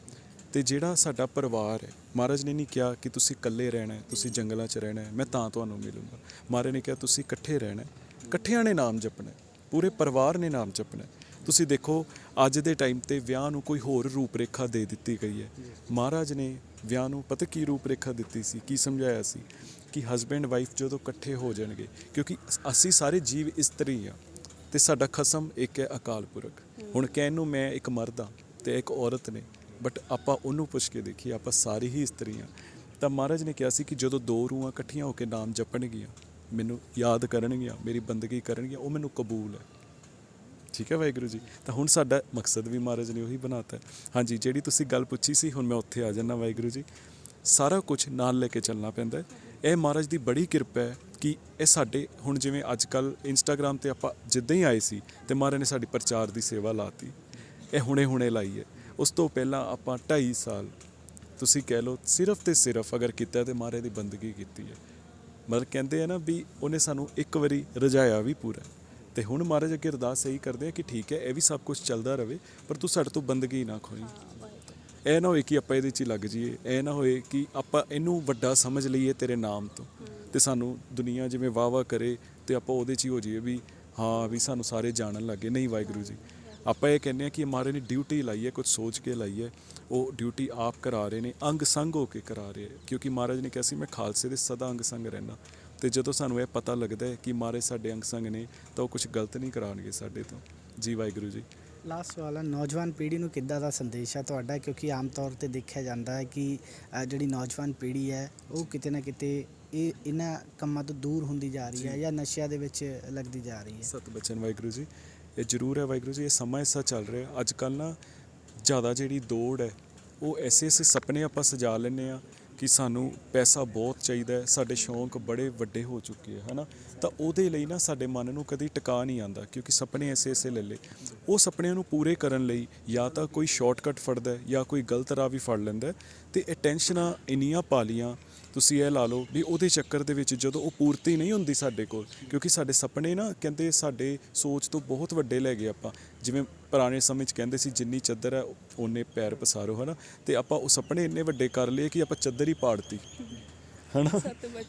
ਤੇ ਜਿਹੜਾ ਸਾਡਾ ਪਰਿਵਾਰ ਹੈ, ਮਹਾਰਾਜ ਨੇ ਨਹੀਂ ਕਿਹਾ ਕਿ ਤੁਸੀਂ ਇਕੱਲੇ ਰਹਿਣਾ ਹੈ, ਤੁਸੀਂ ਜੰਗਲਾਂ 'ਚ ਰਹਿਣਾ ਹੈ, ਮੈਂ ਤਾਂ ਤੁਹਾਨੂੰ ਮਿਲੂੰਗਾ। ਮਹਾਰਾਜ ਨੇ ਕਿਹਾ ਤੁਸੀਂ ਇਕੱਠੇ ਰਹਿਣਾ ਹੈ, ਇਕੱਠਿਆਂ ਨੇ ਨਾਮ ਜਪਣਾ ਹੈ, ਪੂਰੇ ਪਰਿਵਾਰ ਨੇ ਨਾਮ ਜਪਣਾ ਹੈ। ਤੁਸੀਂ ਦੇਖੋ, ਅੱਜ ਦੇ ਟਾਈਮ ਤੇ ਵਿਆਹ ਨੂੰ ਕੋਈ ਹੋਰ ਰੂਪ ਰੇਖਾ ਦੇ ਦਿੱਤੀ ਗਈ ਹੈ। ਮਹਾਰਾਜ ਨੇ ਵਿਆਹ ਨੂੰ ਪਤਾ ਕੀ ਰੂਪ ਰੇਖਾ ਦਿੱਤੀ ਸੀ, ਕੀ ਸਮਝਾਇਆ ਸੀ ਕਿ ਹਸਬੈਂਡ ਵਾਈਫ ਜਦੋਂ ਇਕੱਠੇ ਹੋ ਜਾਣਗੇ, ਕਿਉਂਕਿ ਅਸੀਂ ਸਾਰੇ ਜੀਵ ਇਸਤਰੀ ਆ ਤੇ ਸਾਡਾ ਖਸਮ ਇੱਕ ਹੈ ਅਕਾਲ ਪੁਰਖ। ਹੁਣ ਕਹਿਣ ਨੂੰ ਮੈਂ ਇੱਕ ਮਰਦ ਹਾਂ ਤੇ ਇੱਕ ਔਰਤ ਨੇ, ਬਟ ਆਪਾਂ ਉਹਨੂੰ ਪੁੱਛ ਕੇ ਦੇਖੀਏ, ਆਪਾਂ ਸਾਰੇ ਹੀ ਇਸਤਰੀ ਹਾਂ। ਤਾਂ ਮਹਾਰਾਜ ਨੇ ਕਿਹਾ ਸੀ ਕਿ ਜਦੋਂ ਦੋ ਰੂਹਾਂ ਇਕੱਠੀਆਂ ਹੋ ਕੇ ਨਾਮ ਜਪਣਗੀਆਂ, ਮੈਨੂੰ ਯਾਦ ਕਰਨਗੀਆਂ, ਮੇਰੀ ਬੰਦਗੀ ਕਰਨਗੀਆਂ, ਉਹ ਮੈਨੂੰ ਕਬੂਲ ਹੈ। ਠੀਕ ਹੈ ਵਾਹਿਗੁਰੂ ਜੀ। ਤਾਂ ਹੁਣ ਸਾਡਾ ਮਕਸਦ ਵੀ ਮਹਾਰਾਜ ਨੇ ਉਹੀ ਬਣਾਤਾ। ਹਾਂਜੀ, ਜਿਹੜੀ ਤੁਸੀਂ ਗੱਲ ਪੁੱਛੀ ਸੀ, ਹੁਣ ਮੈਂ ਉੱਥੇ ਆ ਜਾਂਦਾ ਵਾਹਿਗੁਰੂ ਜੀ। ਸਾਰਾ ਕੁਝ ਨਾਲ ਲੈ ਕੇ ਚੱਲਣਾ ਪੈਂਦਾ ਹੈ। ਇਹ ਮਹਾਰਾਜ ਦੀ ਬੜੀ ਕਿਰਪਾ ਹੈ ਕਿ ਇਹ ਸਾਡੇ, ਹੁਣ ਜਿਵੇਂ ਅੱਜ ਕੱਲ੍ਹ ਇੰਸਟਾਗ੍ਰਾਮ 'ਤੇ ਆਪਾਂ ਜਿੱਦਾਂ ਹੀ ਆਏ ਸੀ ਤੇ ਮਹਾਰਾਜ ਨੇ ਸਾਡੀ ਪ੍ਰਚਾਰ ਦੀ ਸੇਵਾ ਲਾਤੀ। ਇਹ ਹੁਣੇ ਲਾਈ ਹੈ। ਉਸ ਤੋਂ ਪਹਿਲਾਂ ਆਪਾਂ 2.5 ਸਾਲ ਤੁਸੀਂ ਕਹਿ ਲਓ ਸਿਰਫ ਤੇ ਸਿਰਫ ਅਗਰ ਕੀਤਾ ਤਾਂ ਮਹਾਰਾਜ ਦੀ ਬੰਦਗੀ ਕੀਤੀ ਹੈ। ਮਤਲਬ ਕਹਿੰਦੇ ਆ ਨਾ ਵੀ ਉਹਨੇ ਸਾਨੂੰ ਇੱਕ ਵਾਰੀ ਰਜਾਇਆ ਵੀ ਪੂਰਾ। ਤੇ ਹੁਣ ਮਹਾਰਾਜ ਅੱਗੇ ਅਰਦਾਸ ਇਹੀ ਕਰਦੇ ਆ ਕਿ ਠੀਕ ਹੈ, ਇਹ ਵੀ ਸਭ ਕੁਝ ਚੱਲਦਾ ਰਹੇ, ਪਰ ਤੂੰ ਸਾਡੇ ਤੋਂ ਬੰਦਗੀ ਨਾ ਖੋਈ। ਇਹ ਨਾ ਹੋਏ ਕਿ ਆਪਾਂ ਇਹਦੇ 'ਚ ਹੀ ਲੱਗ ਜਾਈਏ, ਇਹ ਨਾ ਹੋਏ ਕਿ ਆਪਾਂ ਇਹਨੂੰ ਵੱਡਾ ਸਮਝ ਲਈਏ ਤੇਰੇ ਨਾਮ ਤੋਂ, ਤੇ ਸਾਨੂੰ ਦੁਨੀਆ ਜਿਵੇਂ ਵਾਹ ਕਰੇ ਤੇ ਆਪਾਂ ਉਹਦੇ 'ਚ ਹੀ ਹੋ ਜਾਈਏ ਵੀ ਹਾਂ ਵੀ ਸਾਨੂੰ ਸਾਰੇ ਜਾਣਨ ਲੱਗੇ। ਨਹੀਂ ਵਾਹਿਗੁਰੂ ਜੀ, ਆਪਾਂ ਇਹ ਕਹਿੰਦੇ ਆ ਕਿ ਮਹਾਰਾਜ ਨੇ ਡਿਊਟੀ ਲਾਈ ਹੈ, ਕੁਝ ਸੋਚ ਕੇ ਲਾਈ ਹੈ। ਉਹ ਡਿਊਟੀ ਆਪ ਕਰਾ ਰਹੇ ਨੇ, ਅੰਗ ਸੰਗ ਹੋ ਕੇ ਕਰਾ ਰਹੇ, ਕਿਉਂਕਿ ਮਹਾਰਾਜ ਨੇ ਕਿਹਾ ਸੀ ਮੈਂ ਖਾਲਸੇ ਦੇ ਸਦਾ ਅੰਗ ਸੰਗ ਰਹਿਣਾ। ਤੇ ਜਦੋਂ ਸਾਨੂੰ ਇਹ ਪਤਾ ਲੱਗਦਾ ਹੈ ਕਿ ਮਹਾਰਾਜ ਸਾਡੇ ਅੰਗ ਸੰਗ ਨੇ, ਤਾਂ ਉਹ ਕੁਝ ਗਲਤ ਨਹੀਂ ਕਰਾਉਣਗੇ ਸਾਡੇ ਤੋਂ। ਜੀ ਵਾਹਿਗੁਰੂ ਜੀ। ਲਾਸਟ ਸਵਾਲ ਹੈ, ਨੌਜਵਾਨ ਪੀੜ੍ਹੀ ਨੂੰ ਕਿੱਦਾਂ ਦਾ ਸੰਦੇਸ਼ ਹੈ ਤੁਹਾਡਾ? ਕਿਉਂਕਿ ਆਮ ਤੌਰ ਤੇ ਦੇਖਿਆ ਜਾਂਦਾ ਹੈ ਕਿ ਜਿਹੜੀ ਨੌਜਵਾਨ ਪੀੜ੍ਹੀ ਹੈ ਉਹ ਕਿਤੇ ਨਾ ਕਿਤੇ ਇਹਨਾਂ ਕੰਮਾਂ ਤੋਂ ਦੂਰ ਹੁੰਦੀ ਜਾ ਰਹੀ ਹੈ ਜਾਂ ਨਸ਼ਿਆਂ ਦੇ ਵਿੱਚ ਲੱਗਦੀ ਜਾ ਰਹੀ ਹੈ। ਸਤ ਬਚਨ ਵਾਹਿਗੁਰੂ ਜੀ, ਇਹ ਜ਼ਰੂਰ ਹੈ ਵਾਹਿਗੁਰੂ ਜੀ। ਇਹ ਸਮਾਂ ਐਸਾ ਚੱਲ ਰਿਹਾ ਅੱਜ ਕੱਲ੍ਹ ਨਾ, ਜ਼ਿਆਦਾ ਜਿਹੜੀ ਦੌੜ ਹੈ ਉਹ ਐਸੇ ਸੁਪਨੇ ਆਪਾਂ ਸਜਾ ਲੈਂਦੇ ਹਾਂ ਕਿ ਸਾਨੂੰ ਪੈਸਾ ਬਹੁਤ ਚਾਹੀਦਾ ਹੈ, ਸਾਡੇ ਸ਼ੌਂਕ ਬੜੇ ਵੱਡੇ ਹੋ ਚੁੱਕੇ ਹੈ ਨਾ। ਤਾਂ ਉਹਦੇ ਲਈ ਨਾ ਸਾਡੇ ਮਨ ਨੂੰ ਕਦੀ ਟਿਕਾ ਨਹੀਂ ਆਉਂਦਾ, ਕਿਉਂਕਿ ਸੁਪਨੇ ਐਸੇ ਲੈ ਲਏ। ਉਹ ਸੁਪਨਿਆਂ ਨੂੰ ਪੂਰੇ ਕਰਨ ਲਈ ਜਾਂ ਤਾਂ ਕੋਈ ਸ਼ਾਰਟਕਟ ਫੜਦਾ ਜਾਂ ਕੋਈ ਗਲਤ ਰਾਹ ਵੀ ਫੜ ਲੈਂਦਾ। ਅਤੇ ਇਹ ਟੈਨਸ਼ਨਾਂ ਇੰਨੀਆਂ ਪਾ ਲਈਆਂ ਤੁਸੀਂ ਇਹ ਲਾ ਲਓ ਵੀ ਉਹਦੇ ਚੱਕਰ ਦੇ ਵਿੱਚ ਜਦੋਂ ਉਹ ਪੂਰਤੀ ਨਹੀਂ ਹੁੰਦੀ ਸਾਡੇ ਕੋਲ, ਕਿਉਂਕਿ ਸਾਡੇ ਸੁਪਨੇ ਨਾ ਕਹਿੰਦੇ ਸਾਡੇ ਸੋਚ ਤੋਂ ਬਹੁਤ ਵੱਡੇ ਲੈ ਗਏ ਆਪਾਂ। ਜਿਵੇਂ ਪੁਰਾਣੇ ਸਮੇਂ 'ਚ ਕਹਿੰਦੇ ਸੀ ਜਿੰਨੀ ਚੱਦਰ ਹੈ ਓਨੇ ਪੈਰ ਪਸਾਰੋ, ਹੈ ਨਾ, ਤੇ ਆਪਾਂ ਉਹ ਸੁਪਨੇ ਇੰਨੇ ਵੱਡੇ ਕਰ ਲਏ ਕਿ ਆਪਾਂ ਚੱਦਰ ਹੀ ਪਾੜਤੀ, ਹੈ ਨਾ,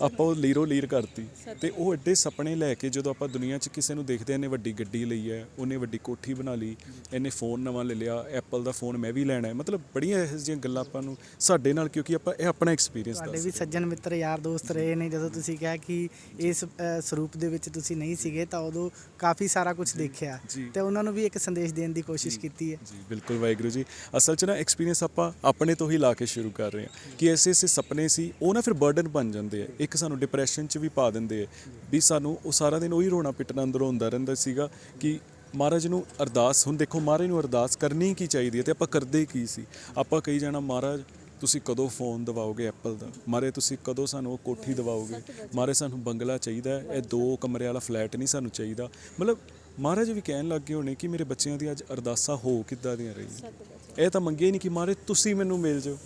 ਆਪਾਂ ਉਹ ਲੀਰੋ ਲੀਰ ਕਰਤੀ। ਤੇ ਉਹ ਐਡੇ ਸੁਪਨੇ ਲੈ ਕੇ ਜਦੋਂ ਆਪਾਂ ਦੁਨੀਆ 'ਚ ਕਿਸੇ ਨੂੰ ਦੇਖਦੇ, ਇਹਨੇ ਵੱਡੀ ਗੱਡੀ ਲਈ ਹੈ, ਉਹਨੇ ਵੱਡੀ ਕੋਠੀ ਬਣਾ ਲਈ, ਇਹਨੇ ਫੋਨ ਨਵਾਂ ਲੈ ਲਿਆ, ਐਪਲ ਦਾ ਫੋਨ ਮੈਂ ਵੀ ਲੈਣਾ ਹੈ, ਮਤਲਬ ਬੜੀਆਂ ਇਹੋ ਜਿਹੀਆਂ ਗੱਲਾਂ ਆਪਾਂ ਨੂੰ ਸਾਡੇ ਨਾਲ, ਕਿਉਂਕਿ ਆਪਾਂ ਇਹ ਆਪਣਾ ਐਕਸਪੀਰੀਅੰਸ ਤੁਹਾਡੇ ਵੀ ਦੱਸ ਸੱਜਣ ਮਿੱਤਰ ਯਾਰ ਦੋਸਤ ਰਹੇ ਨੇ, ਜਦੋਂ ਤੁਸੀਂ ਕਿਹਾ ਕਿ ਇਸ ਸਰੂਪ ਦੇ ਵਿੱਚ ਤੁਸੀਂ ਨਹੀਂ ਸੀਗੇ ਤਾਂ ਉਦੋਂ ਕਾਫੀ ਸਾਰਾ ਕੁਝ ਦੇਖਿਆ ਜੀ। ਤੇ ਉਹਨਾਂ ਨੂੰ ਵੀ ਇੱਕ ਸੰਦੇਸ਼ ਦੇਣ ਦੀ ਕੋਸ਼ਿਸ਼ ਕੀਤੀ ਹੈ। ਜੀ ਬਿਲਕੁਲ ਵਾਹਿਗੁਰੂ ਜੀ। ਅਸਲ 'ਚ ਨਾ ਐਕਸਪੀਰੀਅੰਸ ਆਪਾਂ ਆਪਣੇ ਤੋਂ ਹੀ ਲਾ ਕੇ ਸ਼ੁਰੂ ਕਰ ਰਹੇ ਹਾਂ ਕਿ ਐਸੇ ਐਸੇ ਸੁਪਨੇ ਸੀ, ਉਹ ਨਾ ਫਿਰ ਬਰਡਨ ਬਣ ਜਾਂਦੇ ਆ, ਇੱਕ ਸਾਨੂੰ ਡਿਪਰੈਸ਼ਨ 'ਚ ਵੀ ਪਾ ਦਿੰਦੇ ਆ ਵੀ ਸਾਨੂੰ ਉਹ ਸਾਰਾ ਦਿਨ ਉਹੀ ਰੋਣਾ ਪਿੱਟਣਾ ਅੰਦਰੋਂ ਹੁੰਦਾ ਰਹਿੰਦਾ ਸੀਗਾ ਕਿ ਮਹਾਰਾਜ ਨੂੰ ਅਰਦਾਸ, ਹੁਣ ਦੇਖੋ ਮਹਾਰਾਜ ਨੂੰ ਅਰਦਾਸ ਕਰਨੀ ਕੀ ਚਾਹੀਦੀ ਹੈ ਤੇ ਆਪਾਂ ਕਰਦੇ ਕੀ ਸੀ। ਆਪਾਂ ਕਹੀ ਜਾਣਾ ਮਹਾਰਾਜ ਤੁਸੀਂ ਕਦੋਂ ਫੋਨ ਦਿਵਾਓਗੇ ਐਪਲ ਦਾ, ਮਹਾਰਾਜ ਤੁਸੀਂ ਕਦੋਂ ਸਾਨੂੰ ਉਹ ਕੋਠੀ ਦਿਵਾਓਗੇ, ਮਹਾਰਾਜ ਸਾਨੂੰ ਬੰਗਲਾ ਚਾਹੀਦਾ, ਇਹ 2 ਕਮਰੇ ਵਾਲਾ ਫਲੈਟ ਨਹੀਂ ਸਾਨੂੰ ਚਾਹੀਦਾ। ਮਤਲਬ ਮਹਾਰਾਜ ਵੀ ਕਹਿਣ ਲੱਗ ਗਏ ਹੋਣੇ ਕਿ ਮੇਰੇ ਬੱਚਿਆਂ ਦੀ ਅੱਜ ਅਰਦਾਸਾਂ ਹੋ ਕਿੱਦਾਂ ਦੀਆਂ ਰਹੀਆਂ, ਇਹ ਤਾਂ ਮੰਗੇ ਨਹੀਂ ਕਿ ਮਹਾਰਾਜ ਤੁਸੀਂ ਮੈਨੂੰ ਮਿਲ ਜਾਓ,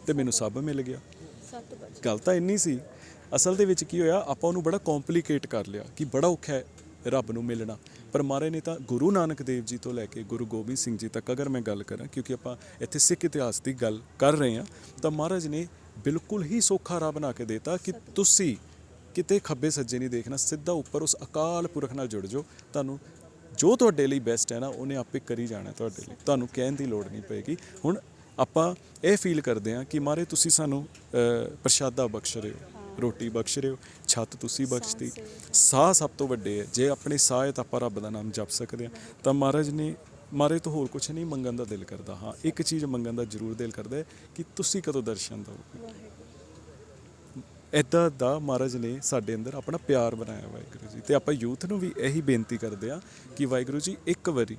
ਤੇ ਮੈਨੂੰ ਸਭ ਮਿਲ ਗਿਆ। ਗੱਲ ਤਾਂ ਇੰਨੀ ਸੀ। ਅਸਲ ਦੇ ਵਿੱਚ ਕੀ ਹੋਇਆ, ਆਪਾਂ ਉਹਨੂੰ ਬੜਾ ਕੰਪਲਿਕੇਟ ਕਰ ਲਿਆ ਕਿ ਬੜਾ ਔਖਾ ਹੈ ਰੱਬ ਨੂੰ ਮਿਲਣਾ। ਪਰ ਮਹਾਰਾਜ ਨੇ ਤਾਂ ਗੁਰੂ ਨਾਨਕ ਦੇਵ ਜੀ ਤੋਂ ਲੈ ਕੇ ਗੁਰੂ ਗੋਬਿੰਦ ਸਿੰਘ ਜੀ ਤੱਕ ਅਗਰ ਮੈਂ ਗੱਲ ਕਰਾਂ, ਕਿਉਂਕਿ ਆਪਾਂ ਇੱਥੇ ਸਿੱਖ ਇਤਿਹਾਸ ਦੀ ਗੱਲ ਕਰ ਰਹੇ ਹਾਂ, ਤਾਂ ਮਹਾਰਾਜ ਨੇ ਬਿਲਕੁਲ ਹੀ ਸੌਖਾ ਰਾਹ ਬਣਾ ਕੇ ਦੇਤਾ ਕਿ ਤੁਸੀਂ ਕਿਤੇ ਖੱਬੇ ਸੱਜੇ ਨਹੀਂ ਦੇਖਣਾ, ਸਿੱਧਾ ਉੱਪਰ ਉਸ ਅਕਾਲ ਪੁਰਖ ਨਾਲ ਜੁੜ ਜਾਓ, ਤੁਹਾਨੂੰ ਜੋ ਤੁਹਾਡੇ ਲਈ ਬੈਸਟ ਹੈ ਨਾ ਉਹਨੇ ਆਪੇ ਕਰੀ ਜਾਣਾ ਤੁਹਾਡੇ ਲਈ, ਤੁਹਾਨੂੰ ਕਹਿਣ ਦੀ ਲੋੜ ਨਹੀਂ ਪਏਗੀ। ਹੁਣ ਆਪਾਂ ਇਹ ਫੀਲ ਕਰਦੇ ਹਾਂ ਕਿ ਮਹਾਰਾਜ ਤੁਸੀਂ ਸਾਨੂੰ ਪ੍ਰਸ਼ਾਦਾ ਬਖਸ਼ ਰਹੇ ਹੋ, ਰੋਟੀ ਬਖਸ਼ ਰਹੇ ਹੋ, ਛੱਤ ਤੁਸੀਂ ਬਖਸ਼ਤੀ, ਸਾਹ ਸਭ ਤੋਂ ਵੱਡੇ ਹੈ। ਜੇ ਆਪਣੇ ਸਾਹ ਤਾਂ ਆਪਾਂ ਰੱਬ ਦਾ ਨਾਮ ਜਪ ਸਕਦੇ ਹਾਂ, ਤਾਂ ਮਹਾਰਾਜ ਤੋਂ ਹੋਰ ਕੁਝ ਨਹੀਂ ਮੰਗਣ ਦਾ ਦਿਲ ਕਰਦਾ। ਹਾਂ, ਇੱਕ ਚੀਜ਼ ਮੰਗਣ ਦਾ ਜ਼ਰੂਰ ਦਿਲ ਕਰਦਾ ਹੈ ਕਿ ਤੁਸੀਂ ਕਦੋਂ ਦਰਸ਼ਨ ਦਿਓ। ਇੱਦਾਂ ਦਾ ਮਹਾਰਾਜ ਨੇ ਸਾਡੇ ਅੰਦਰ ਆਪਣਾ ਪਿਆਰ ਬਣਾਇਆ ਵਾਹਿਗੁਰੂ ਜੀ। ਤੇ ਆਪਾਂ ਯੂਥ ਨੂੰ ਵੀ ਇਹੀ ਬੇਨਤੀ ਕਰਦੇ ਹਾਂ ਕਿ ਵਾਹਿਗੁਰੂ ਜੀ ਇੱਕ ਵਾਰੀ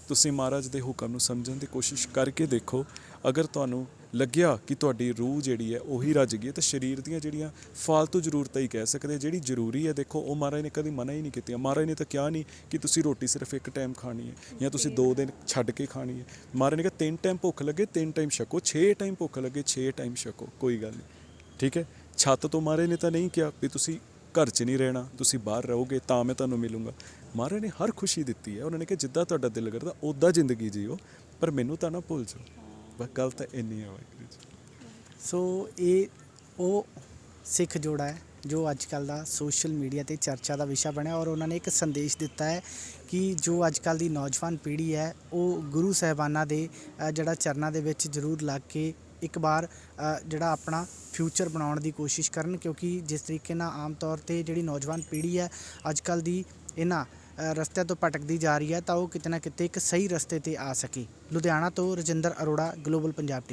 ਤੁਸੀਂ ਮਹਾਰਾਜ ਦੇ ਹੁਕਮ ਨੂੰ ਸਮਝਣ ਦੀ ਕੋਸ਼ਿਸ਼ ਕਰਕੇ ਦੇਖੋ। ਅਗਰ ਤੁਹਾਨੂੰ ਲੱਗਿਆ ਕਿ ਤੁਹਾਡੀ ਰੂਹ ਜਿਹੜੀ ਹੈ ਉਹੀ ਰੱਜ ਗਈ ਹੈ, ਤਾਂ ਸਰੀਰ ਦੀਆਂ ਜਿਹੜੀਆਂ ਫਾਲਤੂ ਜ਼ਰੂਰਤਾਂ ਹੀ ਕਹਿ ਸਕਦੇ, ਜਿਹੜੀ ਜ਼ਰੂਰੀ ਹੈ ਦੇਖੋ ਉਹ ਮਹਾਰਾਜ ਨੇ ਕਦੀ ਮਨਾ ਹੀ ਨਹੀਂ ਕੀਤੀਆਂ। ਮਹਾਰਾਜ ਨੇ ਤਾਂ ਕਿਹਾ ਨਹੀਂ ਕਿ ਤੁਸੀਂ ਰੋਟੀ ਸਿਰਫ ਇੱਕ ਟਾਈਮ ਖਾਣੀ ਹੈ ਜਾਂ ਤੁਸੀਂ 2 ਦਿਨ ਛੱਡ ਕੇ ਖਾਣੀ ਹੈ। ਮਹਾਰਾਜ ਨੇ ਕਿਹਾ 3 ਟਾਈਮ ਭੁੱਖ ਲੱਗੇ 3 ਟਾਈਮ ਛਕੋ, 6 ਟਾਈਮ ਭੁੱਖ ਲੱਗੇ 6 ਟਾਈਮ ਛਕੋ, ਕੋਈ ਗੱਲ ਨਹੀਂ, ਠੀਕ ਹੈ। ਛੱਤ ਤੋਂ ਮਹਾਰਾਜ ਨੇ ਤਾਂ ਨਹੀਂ ਕਿਹਾ ਵੀ ਤੁਸੀਂ ਘਰ 'ਚ ਨਹੀਂ ਰਹਿਣਾ, ਤੁਸੀਂ ਬਾਹਰ ਰਹੋਗੇ ਤਾਂ ਮੈਂ ਤੁਹਾਨੂੰ ਮਿਲੂੰਗਾ। ਮਹਾਰਾਜ ਨੇ ਹਰ ਖੁਸ਼ੀ ਦਿੱਤੀ ਹੈ। ਉਹਨਾਂ ਨੇ ਕਿਹਾ ਜਿੱਦਾਂ ਤੁਹਾਡਾ ਦਿਲ ਕਰਦਾ ਉੱਦਾਂ ਜ਼ਿੰਦਗੀ ਜੀਓ, ਪਰ ਮੈਨੂੰ ਤਾਂ ਨਾ ਭੁੱਲ ਜਾਓ। ਬਸ ਗੱਲ ਤਾਂ ਇੰਨੀ ਹੈ ਵਾਹਿਗੁਰੂ ਜੀ। ਸੋ ਇਹ ਉਹ ਸਿੱਖ ਜੋੜਾ ਹੈ ਜੋ ਅੱਜ ਕੱਲ੍ਹ ਦਾ ਸੋਸ਼ਲ ਮੀਡੀਆ ਤੇ ਚਰਚਾ ਦਾ ਵਿਸ਼ਾ ਬਣਿਆ, ਔਰ ਉਹਨਾਂ ਨੇ ਇੱਕ ਸੰਦੇਸ਼ ਦਿੱਤਾ ਹੈ ਕਿ ਜੋ ਅੱਜ ਕੱਲ੍ਹ ਦੀ ਨੌਜਵਾਨ ਪੀੜ੍ਹੀ ਹੈ ਉਹ ਗੁਰੂ ਸਾਹਿਬਾਨਾਂ ਦੇ ਜਿਹੜਾ ਚਰਨਾਂ ਦੇ ਵਿੱਚ ਜ਼ਰੂਰ ਲੱਗ ਕੇ ਇੱਕ ਵਾਰ ਜਿਹੜਾ ਆਪਣਾ ਫਿਊਚਰ ਬਣਾਉਣ ਦੀ ਕੋਸ਼ਿਸ਼ ਕਰਨ, ਕਿਉਂਕਿ ਜਿਸ ਤਰੀਕੇ ਨਾਲ ਆਮ ਤੌਰ 'ਤੇ ਜਿਹੜੀ ਨੌਜਵਾਨ ਪੀੜ੍ਹੀ ਹੈ ਅੱਜ ਕੱਲ੍ਹ ਦੀ ਇਹਨਾਂ ਰਸਤਿਆਂ ਤੋਂ ਭਟਕਦੀ ਜਾ ਰਹੀ ਹੈ, ਤਾਂ ਉਹ ਕਿਤੇ ਨਾ ਕਿਤੇ ਇੱਕ ਸਹੀ ਰਸਤੇ 'ਤੇ ਆ ਸਕੇ। ਲੁਧਿਆਣਾ ਤੋਂ ਰਜਿੰਦਰ ਅਰੋੜਾ, ਗਲੋਬਲ ਪੰਜਾਬ TV।